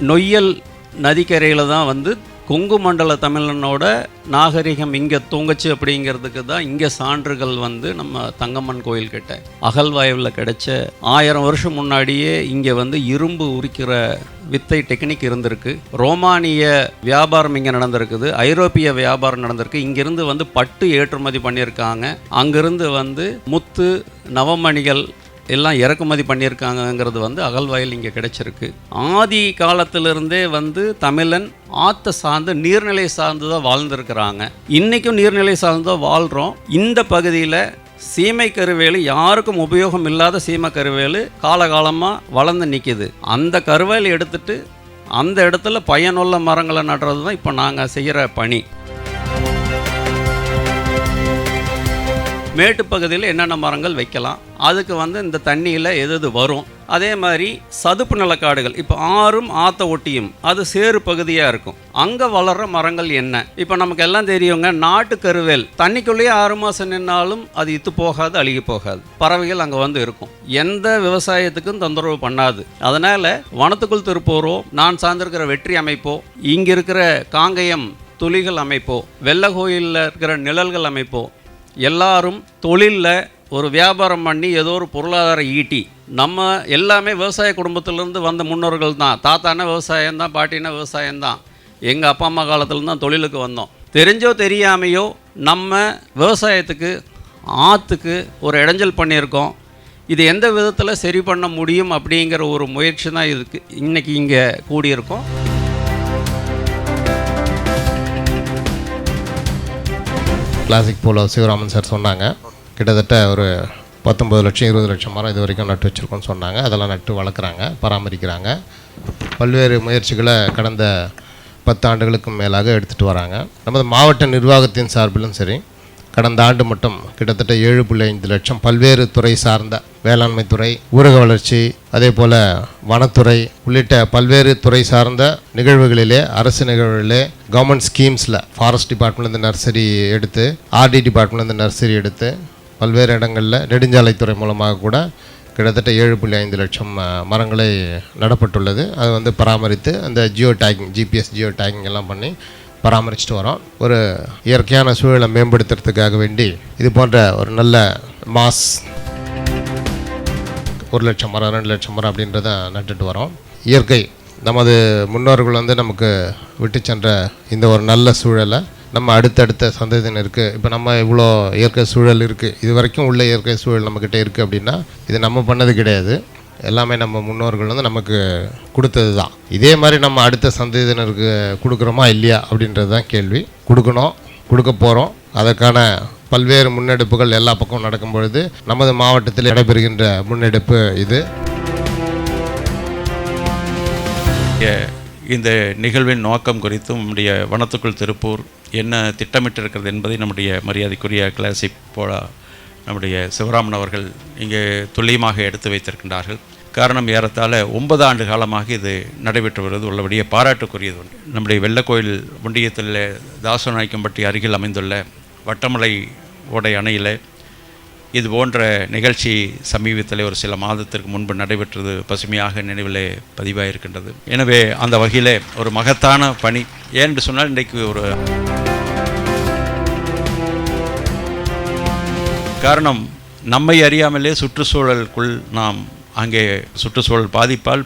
நொய்யல் நதிக்கரையில் தான் வந்து கொங்கு மண்டல தமிழனோட நாகரிகம் இங்கே தூங்கச்சு அப்படிங்கிறதுக்கு தான் இங்கே சான்றுகள் வந்து நம்ம தங்கம்மன் கோயில்கிட்ட அகழ்வாய்வில் கிடைச்ச 1000 வருஷம் முன்னாடியே இங்கே வந்து இரும்பு உரிக்கிற வித்தை டெக்னிக் இருந்திருக்கு. ரோமானிய வியாபாரம் இங்கே நடந்திருக்குது, ஐரோப்பிய வியாபாரம் நடந்திருக்கு. இங்கிருந்து வந்து பட்டு ஏற்றுமதி பண்ணியிருக்காங்க, அங்கிருந்து வந்து முத்து நவமணிகள் எல்லாம் இறக்குமதி பண்ணியிருக்காங்கங்கிறது வந்து அகழ்வாயில் இங்கே கிடைச்சிருக்கு. ஆதி காலத்திலிருந்தே வந்து தமிழன் ஆற்றை சார்ந்து நீர்நிலை சார்ந்து தான் வாழ்ந்துருக்கிறாங்க. இன்றைக்கும் நீர்நிலை சார்ந்து தான் வாழ்கிறோம். இந்த பகுதியில் சீமை கருவேலு யாருக்கும் உபயோகம் இல்லாத சீமை கருவேலு காலகாலமாக வளர்ந்து நிற்கிது. அந்த கருவேலு எடுத்துட்டு அந்த இடத்துல பயனுள்ள மரங்களை நடுறது தான் இப்போ நாங்கள் செய்கிற பணி. மேட்டு பகுதியில் என்னென்ன மரங்கள் வைக்கலாம், அதுக்கு வந்து இந்த தண்ணியில் எது வரும். அதே மாதிரி சதுப்பு நிலக்காடுகள், இப்போ ஆறும் ஆற்ற ஒட்டியும் அது சேறு பகுதியாக இருக்கும், அங்கே வளர்கிற மரங்கள் என்ன. இப்போ நமக்கு எல்லாம் தெரியுங்க, நாட்டு கருவேல் தண்ணிக்குள்ளேயே 6 மாதம் நின்னாலும் அது இத்து போகாது, அழுகி போகாது. பறவைகள் அங்கே வந்து இருக்கும், எந்த விவசாயத்துக்கும் தொந்தரவு பண்ணாது. அதனால் வனத்துக்குள் திருப்பூரோ, நான் சார்ந்திருக்கிற வெற்றி அமைப்போ, இங்கே இருக்கிற காங்கயம் துளிகள் அமைப்போ, வெள்ளகோயிலில் இருக்கிற நிழல்கள் அமைப்போ, எல்லாரும் தொழிலில் ஒரு வியாபாரம் பண்ணி ஏதோ ஒரு பொருளாதாரம் ஈட்டி, நம்ம எல்லாமே விவசாய குடும்பத்திலேருந்து வந்த முன்னோர்கள் தான். தாத்தானா விவசாயம்தான், பாட்டினா விவசாயம்தான். எங்கள் அப்பா அம்மா காலத்தில் தான் தொழிலுக்கு வந்தோம். தெரிஞ்சோ தெரியாமையோ நம்ம விவசாயத்துக்கு ஆற்றுக்கு ஒரு இடைஞ்சல் பண்ணியிருக்கோம். இது எந்த விதத்தில் சரி பண்ண முடியும் அப்படிங்கிற ஒரு முயற்சி தான் இதுக்கு இன்றைக்கி இங்கே கூடியிருக்கோம். கிளாசிக் போல சிவராமன் சார் சொன்னாங்க, கிட்டத்தட்ட ஒரு 19 லட்சம் 20 லட்சம் மரம் இது வரைக்கும் நட்டு வச்சுருக்கோன்னு சொன்னாங்க. அதெல்லாம் நட்டு வளர்க்குறாங்க, பராமரிக்கிறாங்க. பல்வேறு முயற்சிகளை கடந்த 10 ஆண்டுகளுக்கும் மேலாக எடுத்துகிட்டு வராங்க. நமது மாவட்ட நிர்வாகத்தின் சார்பிலும் சரி, கடந்த ஆண்டு மட்டும் கிட்டத்தட்ட 7.5 லட்சம் பல்வேறு துறை சார்ந்த வேளாண்மை துறை, ஊரக வளர்ச்சி, அதே போல் வனத்துறை உள்ளிட்ட பல்வேறு துறை சார்ந்த நிகழ்வுகளிலே, அரசு நிகழ்வுகளிலே, கவர்மெண்ட் ஸ்கீம்ஸில் ஃபாரஸ்ட் டிபார்ட்மெண்ட்லேருந்து நர்சரி எடுத்து, ஆர்டி டிபார்ட்மெண்ட்லேருந்து நர்சரி எடுத்து, பல்வேறு இடங்களில் நெடுஞ்சாலைத்துறை மூலமாக கூட கிட்டத்தட்ட 7.5 லட்சம் மரங்களை நடப்பட்டுள்ளது. அது வந்து பராமரித்து அந்த Jio taking, GPS Jio taking எல்லாம் பண்ணி பராமரிச்சுட்டு வரோம். ஒரு இயற்கையான சூழலை மேம்படுத்துறதுக்காக வேண்டி இது போன்ற ஒரு நல்ல மாஸ் 1 லட்சம் மரம் 2 லட்சம் மரம் அப்படின்றத நட்டுட்டு வரோம். இயற்கை நமது முன்னோர்கள் வந்து நமக்கு விட்டு சென்ற இந்த ஒரு நல்ல சூழலை நம்ம அடுத்தடுத்த சந்ததியினருக்கு, இப்போ நம்ம இவ்வளோ இயற்கை சூழல் இருக்குது, இது வரைக்கும் உள்ள இயற்கை சூழல் நம்மக்கிட்ட இருக்குது அப்படின்னா இது நம்ம பண்ணது கிடையாது, எல்லாமே நம்ம முன்னோர்கள் வந்து நமக்கு கொடுத்தது தான். இதே மாதிரி நம்ம அடுத்த சந்ததியினருக்கு கொடுக்குறோமா இல்லையா அப்படின்றது தான் கேள்வி. கொடுக்கணும், கொடுக்க போகிறோம். அதற்கான பல்வேறு முன்னெடுப்புகள் எல்லா பக்கமும் நடக்கும் பொழுது நமது மாவட்டத்தில் நடைபெறுகின்ற முன்னெடுப்பு இது. இந்த நிகழ்வின் நோக்கம் குறித்தும் நம்முடைய வனத்துக்குள் திருப்பூர் என்ன திட்டமிட்டிருக்கிறது என்பதை நம்முடைய மரியாதைக்குரிய கிளாசிக் போலா நம்முடைய சிவராமன் அவர்கள் இங்கே துல்லியமாக எடுத்து வைத்திருக்கின்றார்கள். காரணம், ஏறத்தாழ 9 ஆண்டு காலமாக இது நடைபெற்று வருவது உள்ளபடியே பாராட்டுக்குரியது ஒன்று. நம்முடைய வெள்ளக்கோயில் ஒன்றியத்தில் தாசநாயக்கம்பட்டி அருகில் அமைந்துள்ள வட்டமலை ஓடை அணையில் இது போன்ற நிகழ்ச்சி சமீபத்தில் ஒரு சில மாதத்திற்கு முன்பு நடைபெற்றது பசுமையாக நினைவிலே பதிவாயிருக்கின்றது. எனவே அந்த வகையில் ஒரு மகத்தான பணி. ஏனென்று சொன்னால் இன்றைக்கு ஒரு காரணம், நம்மை அறியாமலே சுற்றுச்சூழலுக்குள் நாம் அங்கே சுற்றுச்சூழல்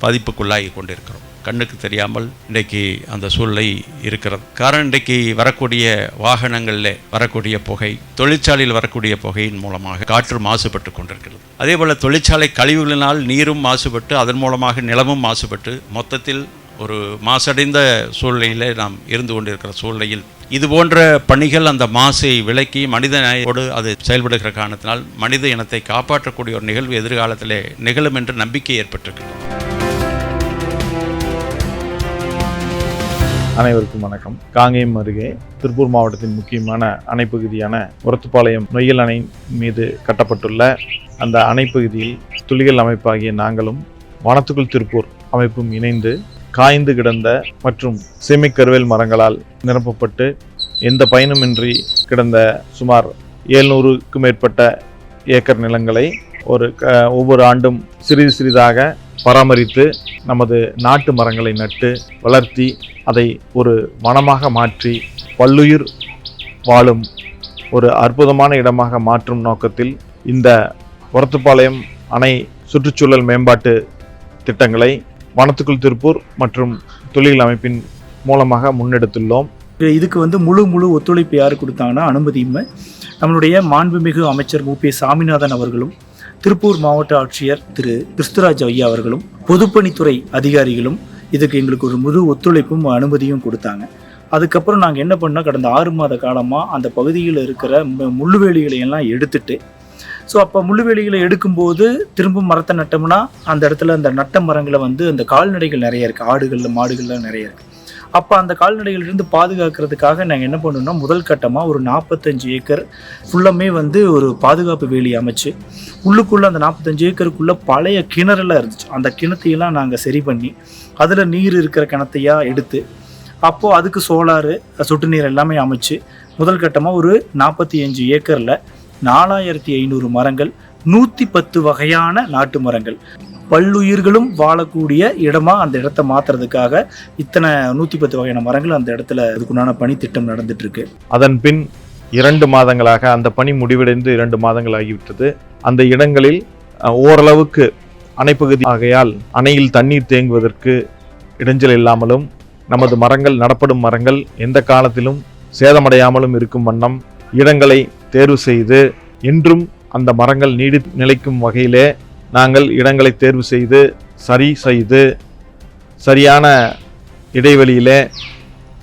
பாதிப்புக்குள்ளாகி கொண்டிருக்கிறோம். கண்ணுக்கு தெரியாமல் இன்றைக்கு அந்த சூழ்நிலை இருக்கிறது. காரணம், இன்றைக்கு வரக்கூடிய வாகனங்களில் வரக்கூடிய புகை, தொழிற்சாலையில் வரக்கூடிய புகையின் மூலமாக காற்று மாசுபட்டு கொண்டிருக்கிறது. அதே போல் தொழிற்சாலை கழிவுகளினால் நீரும் மாசுபட்டு, அதன் மூலமாக நிலமும் மாசுபட்டு, மொத்தத்தில் ஒரு மாசடைந்த சூழ்நிலையில் நாம் இருந்து கொண்டிருக்கிற சூழ்நிலையில் இது போன்ற பணிகள் அந்த மாசை விலக்கி மனிதனோடு அது செயல்படுகிற காரணத்தினால் மனித இனத்தை காப்பாற்றக்கூடிய ஒரு நிகழ்வு எதிர்காலத்திலே நிகழும் என்று நம்பிக்கை ஏற்பட்டிருக்கிறது. அனைவருக்கும் வணக்கம். காங்கேயம் அருகே திருப்பூர் மாவட்டத்தின் முக்கியமான அணைப்பகுதியான உரத்துப்பாளையம் நொய்யல் அணை மீது கட்டப்பட்டுள்ள அந்த அணைப்பகுதியில் துளிகள் அமைப்பாகிய நாங்களும் வனத்துக்குள் திருப்பூர் அமைப்பும் இணைந்து காய்ந்து கிடந்த மற்றும் சீமை கருவேல் மரங்களால் நிரப்பப்பட்டு எந்த பயனுமின்றி கிடந்த சுமார் 700க்கும் மேற்பட்ட ஏக்கர் நிலங்களை ஒவ்வொரு ஆண்டும் சிறிது சிறிதாக பராமரித்து நமது நாட்டு மரங்களை நட்டு வளர்த்தி அதை ஒரு வனமாக மாற்றி பல்லுயிர் வாழும் ஒரு அற்புதமான இடமாக மாற்றும் நோக்கத்தில் இந்த ஒரத்துப்பாளையம் அணை சுற்றுச்சூழல் மேம்பாட்டு திட்டங்களை வனத்துக்குள் திருப்பூர் மற்றும் தொழில் அமைப்பின் மூலமாக முன்னெடுத்துள்ளோம். இதுக்கு முழு ஒத்துழைப்பு யார் கொடுத்தாங்கன்னா அனுமதியுமே நம்மளுடைய மாண்புமிகு அமைச்சர் மு.பி. சாமிநாதன் அவர்களும், திருப்பூர் மாவட்ட ஆட்சியர் திரு கிறிஸ்துராஜ் ஐயா அவர்களும், பொதுப்பணித்துறை அதிகாரிகளும் இதுக்கு எங்களுக்கு ஒரு முழு ஒத்துழைப்பும் அனுமதியும் கொடுத்தாங்க. அதுக்கப்புறம் நாங்கள் என்ன பண்ணோம், கடந்த 6 மாத காலமாக அந்த பகுதியில் இருக்கிற முள்ளுவேலிகளை எல்லாம் எடுத்துட்டு, ஸோ அப்போ முள்ளுவேலிகளை எடுக்கும்போது திரும்ப மரத்தை நட்டோம்னா அந்த இடத்துல அந்த நட்ட மரங்களை அந்த கால்நடைகள் நிறைய இருக்குது, ஆடுகள் மாடுகள்லாம் நிறைய இருக்குது. அப்போ அந்த கால்நடைகளிலிருந்து பாதுகாக்கிறதுக்காக நாங்கள் என்ன பண்ணோம்னா முதல் கட்டமாக ஒரு 45 ஏக்கர் ஃபுல்லாமே ஒரு பாதுகாப்பு வேலி அமைச்சு உள்ளுக்குள்ளே அந்த 45 ஏக்கருக்குள்ளே பழைய கிணறுலாம் இருந்துச்சு. அந்த கிணத்தையெல்லாம் நாங்கள் சரி பண்ணி அதில் நீர் இருக்கிற கிணத்தையாக எடுத்து அப்போது அதுக்கு சோலாரு சொட்டு நீர் எல்லாமே அமைச்சு முதல் கட்டமாக ஒரு 45 ஏக்கரில் 4500 மரங்கள், 110 வகையான நாட்டு மரங்கள், பல்லுயிர்களும் வாழக்கூடிய இடமா அந்த இடத்த மாற்றுறதுக்காக இத்தனை 110 வகையான மரங்கள் அந்த இடத்துல அதுக்குண்டான பணி திட்டம் நடந்துட்டு இருக்கு. அதன் பின் 2 மாதங்களாக அந்த பணி முடிவடைந்து 2 மாதங்கள் ஆகிவிட்டது. அந்த இடங்களில் ஓரளவுக்கு அணைப்பகுதி ஆகையால் அணையில் தண்ணீர் தேங்குவதற்கு இடைஞ்சல் இல்லாமலும் நமது மரங்கள் நடப்படும் மரங்கள் எந்த காலத்திலும் சேதமடையாமலும் இருக்கும் வண்ணம் இடங்களை தேர்வு செய்து இன்றும் அந்த மரங்கள் நீடி நிலைக்கும் வகையிலே நாங்கள் இடங்களை தேர்வு செய்து சரியான இடைவெளியிலே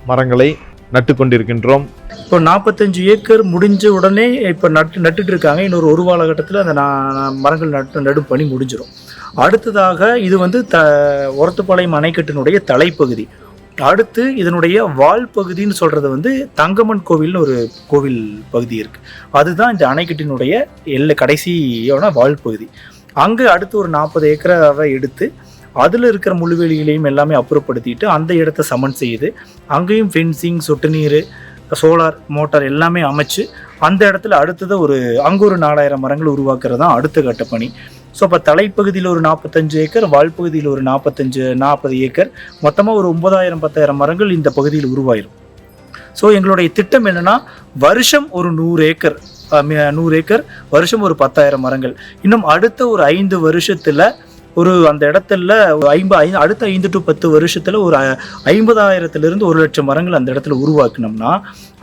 மரங்களை நட்டு கொண்டிருக்கின்றோம். இப்போ 45 ஏக்கர் முடிஞ்ச உடனே இப்போ நட்டுட்டு இருக்காங்க. இன்னொரு 1 காலகட்டத்தில் அந்த மரங்கள் நடும் பணி முடிஞ்சிடும். அடுத்ததாக இது ஒரத்துப்பாளையம் அணைக்கட்டினுடைய தலைப்பகுதி. அடுத்து இதனுடைய வால் பகுதின்னு சொல்கிறது தங்கம்மன் கோவில்னு ஒரு கோவில் பகுதி இருக்குது. அதுதான் இந்த அணைக்கட்டினுடைய கடைசியான வால் பகுதி. அங்கே அடுத்து ஒரு 40 ஏக்கரை எடுத்து அதில் இருக்கிற முள்ளுவேலிகளையும் எல்லாமே அப்புறப்படுத்திட்டு அந்த இடத்த சமன் செய்து அங்கேயும் ஃபென்சிங், சொட்டு நீர், சோலார் மோட்டார் எல்லாமே அமைச்சு அந்த இடத்துல அடுத்தது அங்கே ஒரு 4000 மரங்கள் உருவாக்குறது தான் அடுத்த கட்ட பணி. ஸோ அப்போ தலைப்பகுதியில் ஒரு 45 ஏக்கர், வால்பகுதியில் ஒரு 40 ஏக்கர், மொத்தமாக ஒரு 9000-10,000 மரங்கள் இந்த பகுதியில் உருவாயிரும். ஸோ எங்களுடைய திட்டம் என்னென்னா வருஷம் ஒரு 100 ஏக்கர் வருஷம் ஒரு 10,000 மரங்கள். இன்னும் அடுத்த ஒரு 5 வருஷத்தில் அந்த இடத்துல அடுத்த 5 to 10 வருஷத்தில் ஒரு 50,000-1 லட்சம் மரங்கள் அந்த இடத்துல உருவாக்கினோம்னா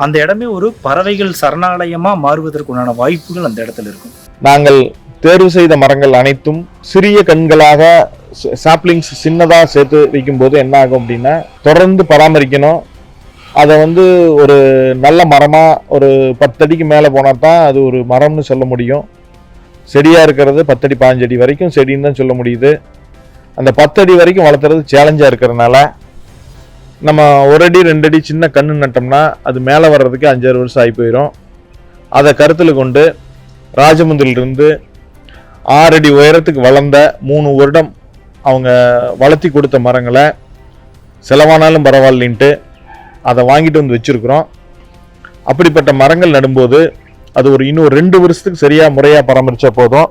அந்த இடமே ஒரு பறவைகள் சரணாலயமாக மாறுவதற்குண்டான வாய்ப்புகள் அந்த இடத்துல இருக்கும். நாங்கள் தேர்வு செய்த மரங்கள் அனைத்தும் சிறிய கண்களாக சாப்ளிங்ஸ் சின்னதாக சேர்த்து வைக்கும்போது என்ன ஆகும் அப்படின்னா தொடர்ந்து பராமரிக்கணும். அதை ஒரு நல்ல மரமாக ஒரு 10 அடிக்கு மேலே போனால் தான் அது ஒரு மரம்னு சொல்ல முடியும். செடியாக இருக்கிறது 10 அடி 15 அடி வரைக்கும் செடின்னு தான் சொல்ல முடியுது. அந்த 10 அடி வரைக்கும் வளர்த்துறது சேலஞ்சாக இருக்கிறதுனால நம்ம 1 அடி 2 அடி சின்ன கன்று நட்டோம்னா அது மேலே வர்றதுக்கு 5-6 வருஷம் ஆகி போயிடும். அதை கருத்தில் கொண்டு ராஜமுந்திலிருந்து 6 அடி உயரத்துக்கு வளர்ந்த 3 வருடம் அவங்க வளர்த்தி கொடுத்த மரங்களை செலவானாலும் பரவாயில்லைன்ட்டு அதை வாங்கிட்டு வச்சுருக்குறோம். அப்படிப்பட்ட மரங்கள் நடும்போது அது இன்னும் 2 வருஷத்துக்கு சரியாக முறையாக பராமரித்தா போதும்.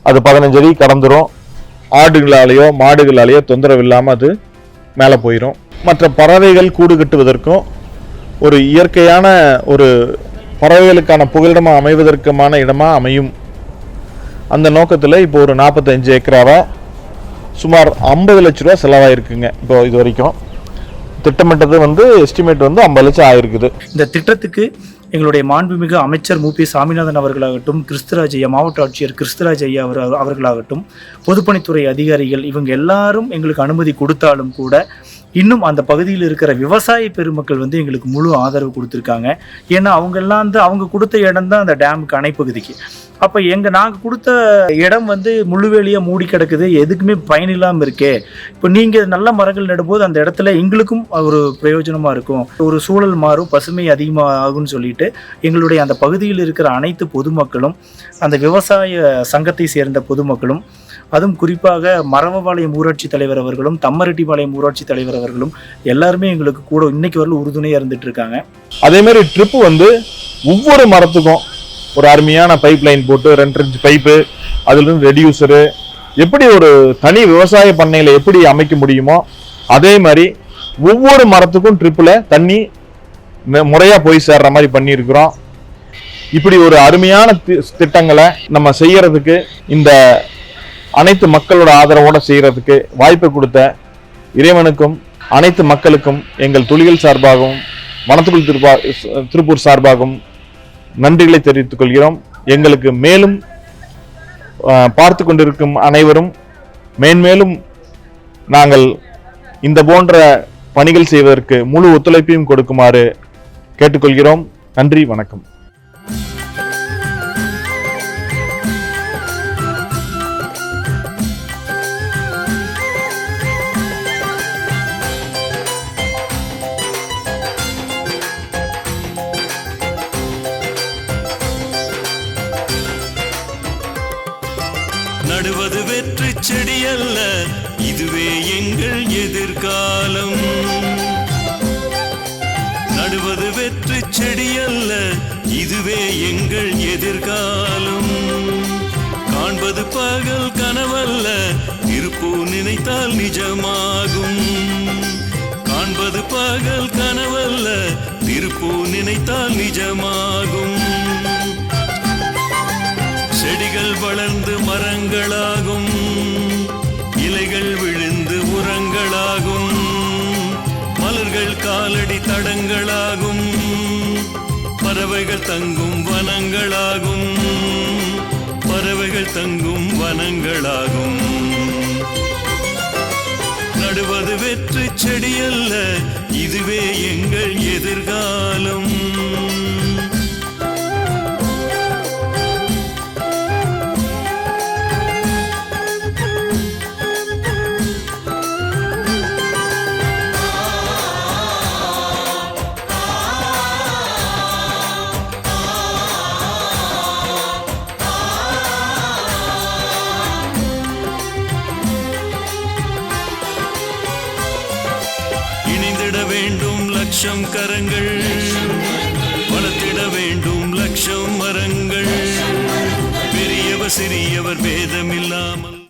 அது 15 அடி கடந்துடும். ஆடுகளாலேயோ மாடுகளாலேயோ தொந்தரவு இல்லாமல் அது மேலே போயிடும். மற்ற பறவைகள் கூடு கட்டுவதற்கும் ஒரு இயற்கையான ஒரு பறவைகளுக்கான புகலிடமாக அமைவதற்குமான இடமாக அமையும். அந்த நோக்கத்தில் இப்போ ஒரு 45 ஏக்கராவை சுமார் 50 லட்ச ரூபா செலவாயிருக்குங்க. இப்போ இது வரைக்கும் திட்டமிட்டது எஸ்டிமேட் 50 லட்சம் ஆயிருக்குது. இந்த திட்டத்துக்கு எங்களுடைய மாண்புமிகு அமைச்சர் மு.பி. சாமிநாதன் அவர்களாகட்டும், கிறிஸ்துராஜ் ஐயா, மாவட்ட ஆட்சியர் கிறிஸ்துராஜ் ஐயா அவர்களாகட்டும், பொதுப்பணித்துறை அதிகாரிகள் இவங்க எல்லாரும் எங்களுக்கு அனுமதி கொடுத்தாலும் கூட இன்னும் அந்த பகுதியில் இருக்கிற விவசாய பெருமக்கள் எங்களுக்கு முழு ஆதரவு கொடுத்துருக்காங்க. ஏன்னா அவங்கெல்லாம் அவங்க கொடுத்த இடம் தான் அந்த டேமுக்கு அணைப்பகுதிக்கு. அப்போ நாங்கள் கொடுத்த இடம் முள்ளுவேலியாக மூடி கிடக்குது, எதுக்குமே பயனில்லாமல் இருக்கே. இப்போ நீங்கள் நல்ல மரங்கள் நடும்போது அந்த இடத்துல எங்களுக்கும் ஒரு பிரயோஜனமாக இருக்கும், ஒரு சூழல் மாறும், பசுமை அதிகமாக ஆகும்னு சொல்லிட்டு எங்களுடைய அந்த பகுதியில் இருக்கிற அனைத்து பொதுமக்களும், அந்த விவசாய சங்கத்தை சேர்ந்த பொதுமக்களும், அதுவும் குறிப்பாக மரவபாளையம் ஊராட்சி தலைவர் அவர்களும், தம்மரெட்டிபாளையம் ஊராட்சி தலைவர் அவர்களும் எல்லாருமே எங்களுக்கு கூட இன்னைக்கு வரல உறுதுணையாக இருந்துட்டு இருக்காங்க. அதே மாதிரி ட்ரிப்பு ஒவ்வொரு மரத்துக்கும் ஒரு அருமையான பைப் லைன் போட்டு 2 இன்ச் பைப்பு, அதுலேருந்து ரெடியூசரு, எப்படி ஒரு தனி விவசாய பண்ணையில் எப்படி அமைக்க முடியுமோ அதே மாதிரி ஒவ்வொரு மரத்துக்கும் ட்ரிப்பில் தண்ணி முறையாக போய் சேர்ற மாதிரி பண்ணியிருக்கிறோம். இப்படி ஒரு அருமையான திட்டங்களை நம்ம செய்யறதுக்கு, இந்த அனைத்து மக்களோட ஆதரவோட செய்யறதுக்கு வாய்ப்பு கொடுத்த இறைவனுக்கும் அனைத்து மக்களுக்கும் எங்கள் துளிகள் சார்பாகவும் வனத்துக்குள் திருப்பூர் சார்பாகவும் நன்றிகளை தெரிவித்துக் கொள்கிறோம். எங்களுக்கு மேலும் பார்த்து கொண்டிருக்கும் அனைவரும் மேன்மேலும் நாங்கள் இந்த போன்ற பணிகள் செய்வதற்கு முழு ஒத்துழைப்பையும் கொடுக்குமாறு கேட்டுக்கொள்கிறோம். நன்றி, வணக்கம். நடுவது வெற்றி செடி அல்ல, இதுவே எங்கள் எதிர்காலம். நடுவது வெற்றி செடி அல்ல, இதுவே எங்கள் எதிர்காலம். காண்பது பகல் கனவல்ல, திருப்பூர் நினைத்தால் நிஜமாகும். காண்பது பகல் கனவல்ல, திருப்பூர் நினைத்தால் நிஜமாகும். செடிகள் வளர்ந்து மரங்களாகும், இலைகள் விழுந்து உரங்களாகும், மலர்கள் காலடி தடங்களாகும், பறவைகள் தங்கும் வனங்களாகும், பறவைகள் தங்கும் வனங்களாகும். நடுவது வெற்றி செடி அல்ல, இதுவே எங்கள் எதிர்காலம். இணைந்திட வேண்டும் லட்சம் கரங்கள், வளர்த்திட வேண்டும் லட்சம் மரங்கள், பெரியவர் சிறியவர் பேதமில்லாமல்